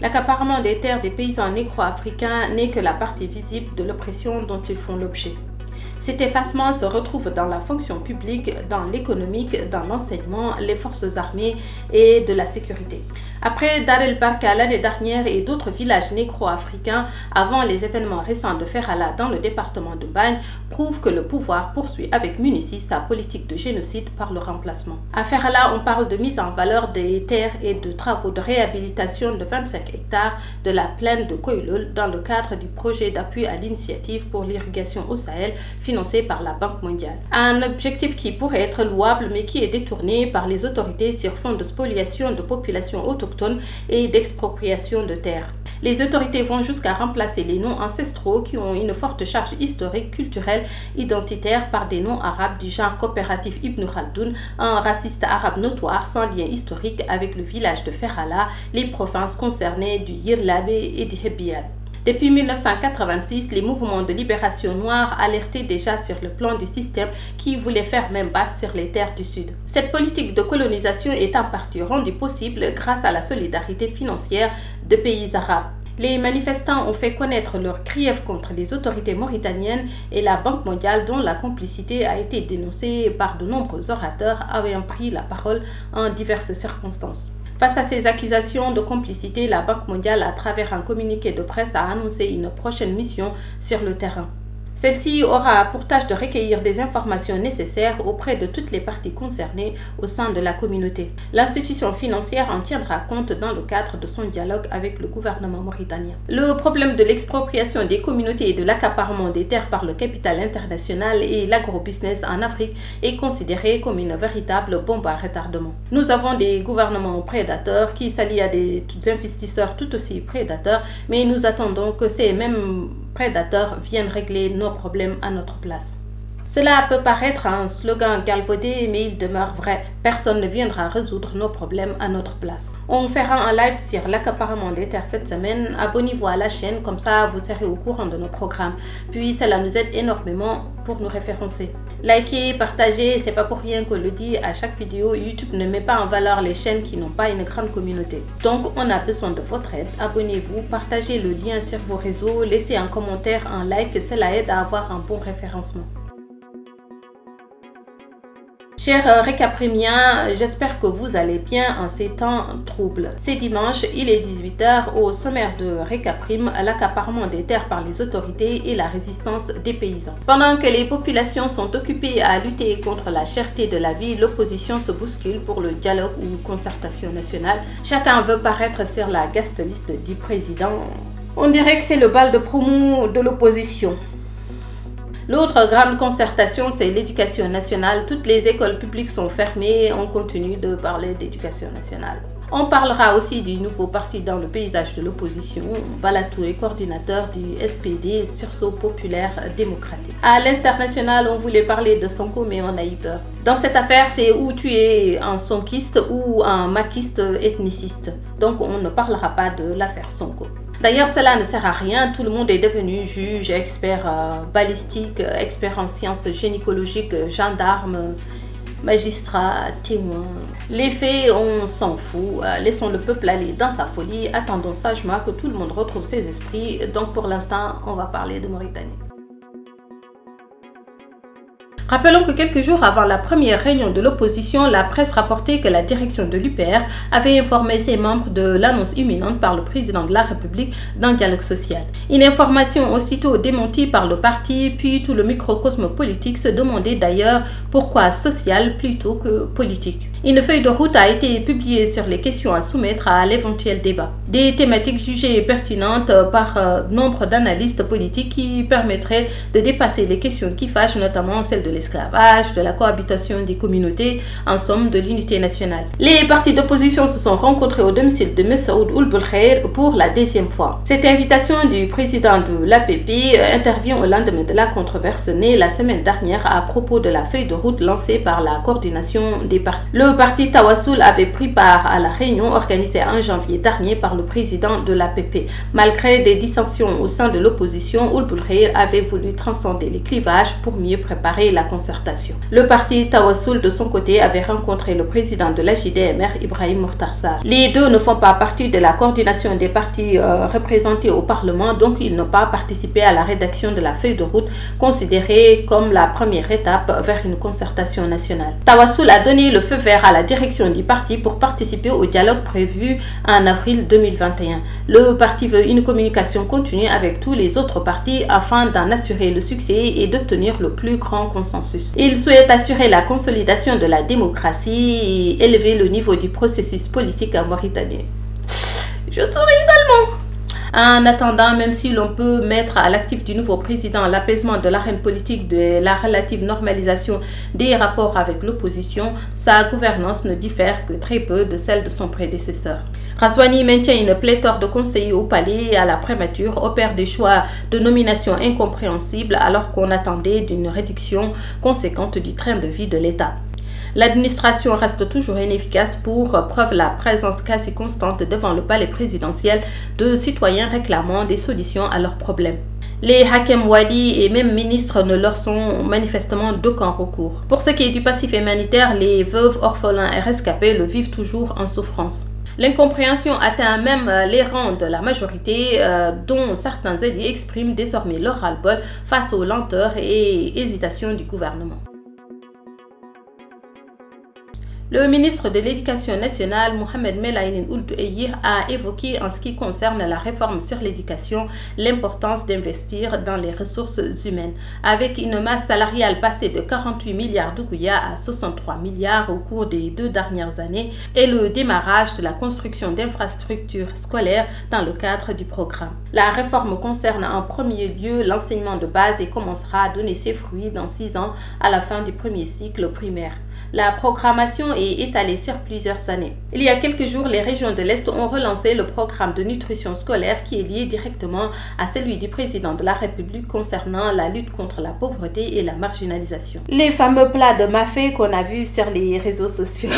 L'accaparement des terres des paysans négro-africains n'est que la partie visible de l'oppression dont ils font l'objet. Cet effacement se retrouve dans la fonction publique, dans l'économique, dans l'enseignement, les forces armées et de la sécurité. Après Dar el Barka l'année dernière et d'autres villages négro-africains avant les événements récents de Ferhala dans le département de Bagne prouvent que le pouvoir poursuit avec munitie sa politique de génocide par le remplacement. À Ferhala, on parle de mise en valeur des terres et de travaux de réhabilitation de 25 hectares de la plaine de Koilol dans le cadre du projet d'appui à l'initiative pour l'irrigation au Sahel financé par la Banque mondiale. Un objectif qui pourrait être louable mais qui est détourné par les autorités sur fond de spoliation de populations autochtones et d'expropriation de terres. Les autorités vont jusqu'à remplacer les noms ancestraux qui ont une forte charge historique, culturelle, identitaire par des noms arabes du genre coopératif Ibn Khaldoun, un raciste arabe notoire sans lien historique avec le village de Ferhala, les provinces concernées du Yirlabé et du Hebbial. Depuis 1986, les mouvements de libération noire alertaient déjà sur le plan du système qui voulait faire main basse sur les terres du Sud. Cette politique de colonisation est en partie rendue possible grâce à la solidarité financière de pays arabes. Les manifestants ont fait connaître leurs griefs contre les autorités mauritaniennes et la Banque mondiale dont la complicité a été dénoncée par de nombreux orateurs ayant pris la parole en diverses circonstances. Face à ces accusations de complicité, la Banque mondiale, à travers un communiqué de presse, a annoncé une prochaine mission sur le terrain. Celle-ci aura pour tâche de recueillir des informations nécessaires auprès de toutes les parties concernées au sein de la communauté. L'institution financière en tiendra compte dans le cadre de son dialogue avec le gouvernement mauritanien. Le problème de l'expropriation des communautés et de l'accaparement des terres par le capital international et l'agrobusiness en Afrique est considéré comme une véritable bombe à retardement. Nous avons des gouvernements prédateurs qui s'allient à des investisseurs tout aussi prédateurs, mais nous attendons que ces mêmes prédateurs viennent régler nos problèmes à notre place. Cela peut paraître un slogan galvaudé, mais il demeure vrai. Personne ne viendra résoudre nos problèmes à notre place. On fera un live sur l'accaparement des terres cette semaine. Abonnez-vous à la chaîne, comme ça vous serez au courant de nos programmes. Puis cela nous aide énormément pour nous référencer. Likez, partagez, c'est pas pour rien qu'on le dit à chaque vidéo. YouTube ne met pas en valeur les chaînes qui n'ont pas une grande communauté. Donc on a besoin de votre aide. Abonnez-vous, partagez le lien sur vos réseaux, laissez un commentaire, un like, cela aide à avoir un bon référencement. Chers récaprimiens, j'espère que vous allez bien en ces temps troubles. C'est dimanche, il est 18 h. Au sommaire de Récaprime, l'accaparement des terres par les autorités et la résistance des paysans. Pendant que les populations sont occupées à lutter contre la cherté de la vie, l'opposition se bouscule pour le dialogue ou concertation nationale. Chacun veut paraître sur la guest list du président. On dirait que c'est le bal de promo de l'opposition. L'autre grande concertation, c'est l'éducation nationale. Toutes les écoles publiques sont fermées. On continue de parler d'éducation nationale. On parlera aussi du nouveau parti dans le paysage de l'opposition, Balatouré, coordinateur du SPD, Sursaut populaire démocratique. À l'international, on voulait parler de Sonko, mais on a eu peur. Dans cette affaire, c'est où tu es un sonkiste ou un maquiste ethniciste. Donc on ne parlera pas de l'affaire Sonko. D'ailleurs, cela ne sert à rien. Tout le monde est devenu juge, expert balistique, expert en sciences gynécologiques, gendarme, magistrat, témoin. Les faits, on s'en fout. Laissons le peuple aller dans sa folie. Attendons sagement que tout le monde retrouve ses esprits. Donc pour l'instant, on va parler de Mauritanie. Rappelons que quelques jours avant la première réunion de l'opposition, la presse rapportait que la direction de l'UPR avait informé ses membres de l'annonce imminente par le président de la République d'un dialogue social. Une information aussitôt démentie par le parti, puis tout le microcosme politique se demandait d'ailleurs pourquoi social plutôt que politique. Une feuille de route a été publiée sur les questions à soumettre à l'éventuel débat. Des thématiques jugées pertinentes par nombre d'analystes politiques qui permettraient de dépasser les questions qui fâchent, notamment celles de l'esclavage, de la cohabitation des communautés, en somme de l'unité nationale. Les partis d'opposition se sont rencontrés au domicile de Messaoud Ould Belkhair pour la 10e fois. Cette invitation du président de l'APP intervient au lendemain de la controverse née la semaine dernière à propos de la feuille de route lancée par la coordination des partis. Le Le parti Tawassoul avait pris part à la réunion organisée en janvier dernier par le président de l'APP. Malgré des dissensions au sein de l'opposition, Ould Bouhlkhir avait voulu transcender les clivages pour mieux préparer la concertation. Le parti Tawassoul, de son côté, avait rencontré le président de la JDMR, Ibrahim Mokhtar Sarr. Les deux ne font pas partie de la coordination des partis représentés au Parlement, donc ils n'ont pas participé à la rédaction de la feuille de route, considérée comme la première étape vers une concertation nationale. Tawassoul a donné le feu vert à la direction du parti pour participer au dialogue prévu en avril 2021. Le parti veut une communication continue avec tous les autres partis afin d'en assurer le succès et d'obtenir le plus grand consensus. Il souhaite assurer la consolidation de la démocratie et élever le niveau du processus politique en Mauritanie. Je souris seulement. En attendant, même si l'on peut mettre à l'actif du nouveau président l'apaisement de l'arène politique de la relative normalisation des rapports avec l'opposition, sa gouvernance ne diffère que très peu de celle de son prédécesseur. Razouani maintient une pléthore de conseillers au palais à la prémature, opère des choix de nomination incompréhensibles alors qu'on attendait d'une réduction conséquente du train de vie de l'État. L'administration reste toujours inefficace, pour preuve la présence quasi constante devant le palais présidentiel de citoyens réclamant des solutions à leurs problèmes. Les hakem wali et même ministres ne leur sont manifestement d'aucun recours. Pour ce qui est du passif humanitaire, les veuves, orphelins et rescapés le vivent toujours en souffrance. L'incompréhension atteint même les rangs de la majorité, dont certains élus expriment désormais leur ras-le-bol face aux lenteurs et hésitations du gouvernement. Le ministre de l'Éducation nationale, Mohamed Melaïline Ould Bouhlkhir, a évoqué en ce qui concerne la réforme sur l'éducation l'importance d'investir dans les ressources humaines. Avec une masse salariale passée de 48 milliards d'Ouguya à 63 milliards au cours des 2 dernières années et le démarrage de la construction d'infrastructures scolaires dans le cadre du programme. La réforme concerne en premier lieu l'enseignement de base et commencera à donner ses fruits dans 6 ans à la fin du premier cycle primaire. La programmation est étalée sur plusieurs années. Il y a quelques jours, les régions de l'Est ont relancé le programme de nutrition scolaire qui est lié directement à celui du président de la République concernant la lutte contre la pauvreté et la marginalisation. Les fameux plats de mafé qu'on a vus sur les réseaux sociaux.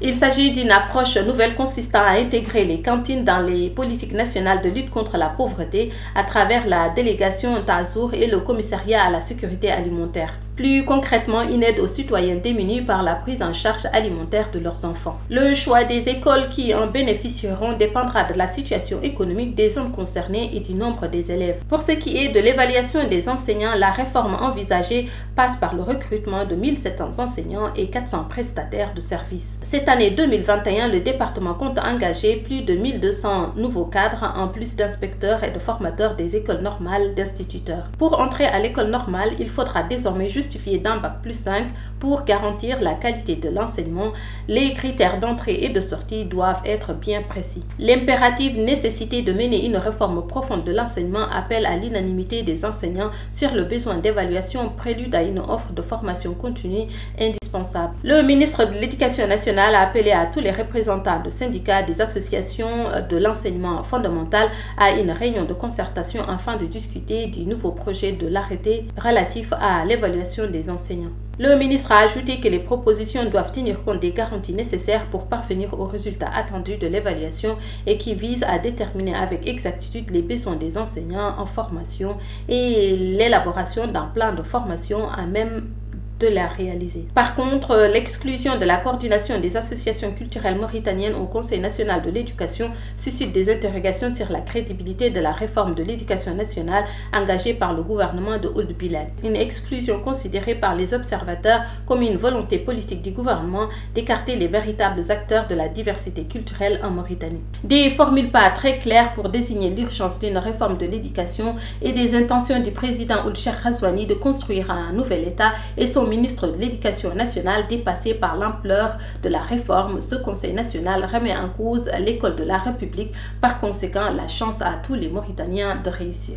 Il s'agit d'une approche nouvelle consistant à intégrer les cantines dans les politiques nationales de lutte contre la pauvreté à travers la délégation Tazour et le commissariat à la sécurité alimentaire. Plus concrètement, une aide aux citoyens démunis par la prise en charge alimentaire de leurs enfants. Le choix des écoles qui en bénéficieront dépendra de la situation économique des zones concernées et du nombre des élèves. Pour ce qui est de l'évaluation des enseignants, la réforme envisagée passe par le recrutement de 1700 enseignants et 400 prestataires de services. Cette année 2021, le département compte engager plus de 1200 nouveaux cadres en plus d'inspecteurs et de formateurs des écoles normales d'instituteurs. Pour entrer à l'école normale, il faudra désormais justifié d'un bac+5 pour garantir la qualité de l'enseignement. Les critères d'entrée et de sortie doivent être bien précis. L'impérative nécessité de mener une réforme profonde de l'enseignement appelle à l'unanimité des enseignants sur le besoin d'évaluation, prélude à une offre de formation continue indispensable. Le ministre de l'Éducation nationale a appelé à tous les représentants de syndicats, des associations de l'enseignement fondamental à une réunion de concertation afin de discuter du nouveau projet de l'arrêté relatif à l'évaluation des enseignants. Le ministre a ajouté que les propositions doivent tenir compte des garanties nécessaires pour parvenir aux résultats attendus de l'évaluation et qui visent à déterminer avec exactitude les besoins des enseignants en formation et l'élaboration d'un plan de formation à même de la réaliser. Par contre, l'exclusion de la coordination des associations culturelles mauritaniennes au Conseil national de l'éducation suscite des interrogations sur la crédibilité de la réforme de l'éducation nationale engagée par le gouvernement de Ould Bouhlkhir. Une exclusion considérée par les observateurs comme une volonté politique du gouvernement d'écarter les véritables acteurs de la diversité culturelle en Mauritanie. Des formules pas très claires pour désigner l'urgence d'une réforme de l'éducation et des intentions du président Ould Cheikh Razouani de construire un nouvel État et son ministre de l'Éducation nationale dépassé par l'ampleur de la réforme. Ce Conseil national remet en cause l'école de la République, par conséquent la chance à tous les Mauritaniens de réussir.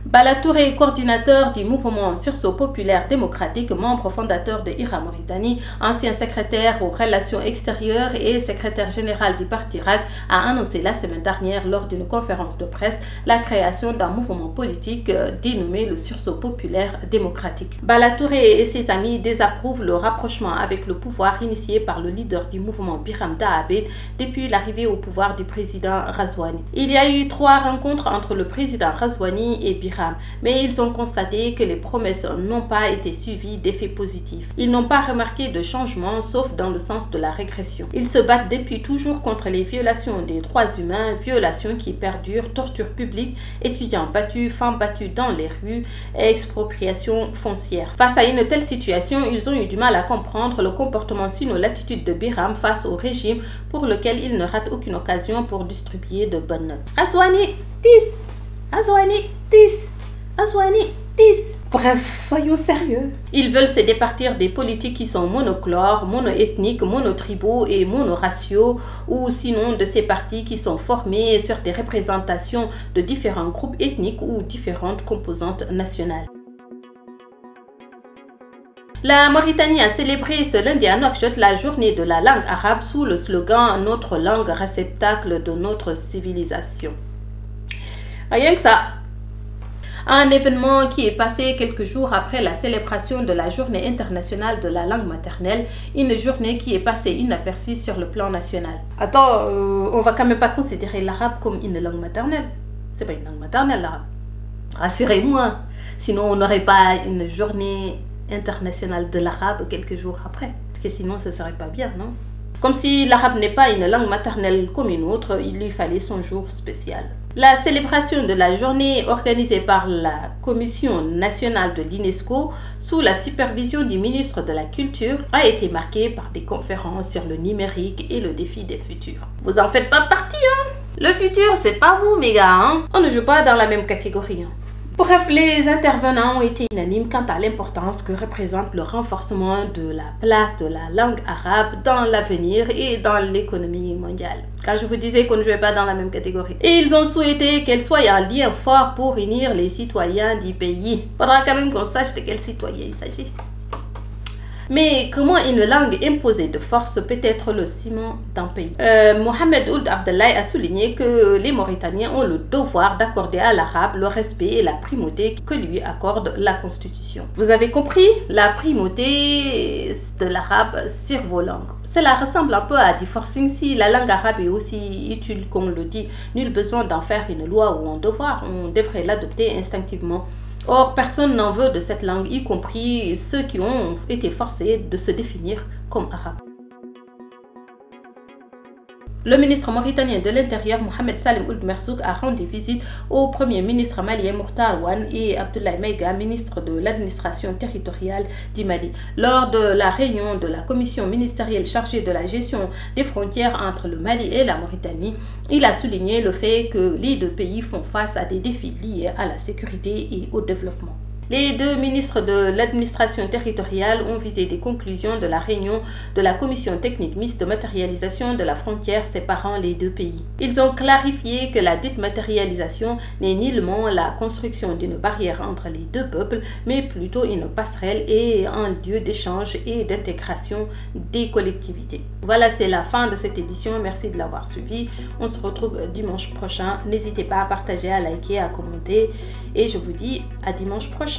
Bala Touré, coordinateur du mouvement Sursaut populaire démocratique, membre fondateur de IRA Mauritanie, ancien secrétaire aux relations extérieures et secrétaire général du parti RAC, a annoncé la semaine dernière lors d'une conférence de presse la création d'un mouvement politique dénommé le Sursaut populaire démocratique. Bala Touré et ses amis désapprouvent le rapprochement avec le pouvoir initié par le leader du mouvement Biram Dahabed depuis l'arrivée au pouvoir du président Razouani. Il y a eu 3 rencontres entre le président Razouani et Biram, mais ils ont constaté que les promesses n'ont pas été suivies d'effets positifs. Ils n'ont pas remarqué de changement sauf dans le sens de la régression. Ils se battent depuis toujours contre les violations des droits humains, violations qui perdurent, torture publique, étudiants battus, femmes battues dans les rues et expropriation foncière. Face à une telle situation, ils ont eu du mal à comprendre le comportement sinon l'attitude de Biram face au régime pour lequel il ne rate aucune occasion pour distribuer de bonnes notes. Razouani 10, Razouani 10, Razouani 10. Bref, soyons sérieux. Ils veulent se départir des politiques qui sont monochlores, monoethniques, monotribaux et monoraciaux, ou sinon de ces partis qui sont formés sur des représentations de différents groupes ethniques ou différentes composantes nationales. La Mauritanie a célébré ce lundi à Nouakchott la journée de la langue arabe sous le slogan « Notre langue, réceptacle de notre civilisation ». Rien que ça. Un événement qui est passé quelques jours après la célébration de la journée internationale de la langue maternelle, une journée qui est passée inaperçue sur le plan national. Attends, on va quand même pas considérer l'arabe comme une langue maternelle. C'est pas une langue maternelle l'arabe. Rassurez-moi, sinon on n'aurait pas une journée internationale de l'arabe quelques jours après. Parce que sinon ce serait pas bien, non? Comme si l'arabe n'est pas une langue maternelle comme une autre, il lui fallait son jour spécial. La célébration de la journée organisée par la Commission nationale de l'UNESCO sous la supervision du ministre de la Culture a été marquée par des conférences sur le numérique et le défi des futurs. Vous en faites pas partie, hein? Le futur, c'est pas vous, mes gars, hein? On ne joue pas dans la même catégorie, hein? Bref, les intervenants ont été unanimes quant à l'importance que représente le renforcement de la place de la langue arabe dans l'avenir et dans l'économie mondiale. Quand je vous disais qu'on ne jouait pas dans la même catégorie. Et ils ont souhaité qu'elle soit un lien fort pour unir les citoyens du pays. Il faudra quand même qu'on sache de quels citoyens il s'agit. Mais comment une langue imposée de force peut être le ciment d'un pays? Mohamed Ould Abdallah a souligné que les Mauritaniens ont le devoir d'accorder à l'arabe le respect et la primauté que lui accorde la Constitution. Vous avez compris? La primauté de l'arabe sur vos langues. Cela ressemble un peu à du forcing. Si la langue arabe est aussi utile qu'on le dit, nul besoin d'en faire une loi ou un devoir. On devrait l'adopter instinctivement. Or, personne n'en veut de cette langue, y compris ceux qui ont été forcés de se définir comme arabes. Le ministre mauritanien de l'Intérieur, Mohamed Salim Ould Merzouk, a rendu visite au premier ministre malien Mokhtar Ouane et Abdoulaye Maïga, ministre de l'administration territoriale du Mali. Lors de la réunion de la commission ministérielle chargée de la gestion des frontières entre le Mali et la Mauritanie, il a souligné le fait que les deux pays font face à des défis liés à la sécurité et au développement. Les deux ministres de l'administration territoriale ont visé des conclusions de la réunion de la commission technique mixte de matérialisation de la frontière séparant les deux pays. Ils ont clarifié que la dite matérialisation n'est nullement la construction d'une barrière entre les deux peuples, mais plutôt une passerelle et un lieu d'échange et d'intégration des collectivités. Voilà, c'est la fin de cette édition. Merci de l'avoir suivi. On se retrouve dimanche prochain. N'hésitez pas à partager, à liker, à commenter et je vous dis à dimanche prochain.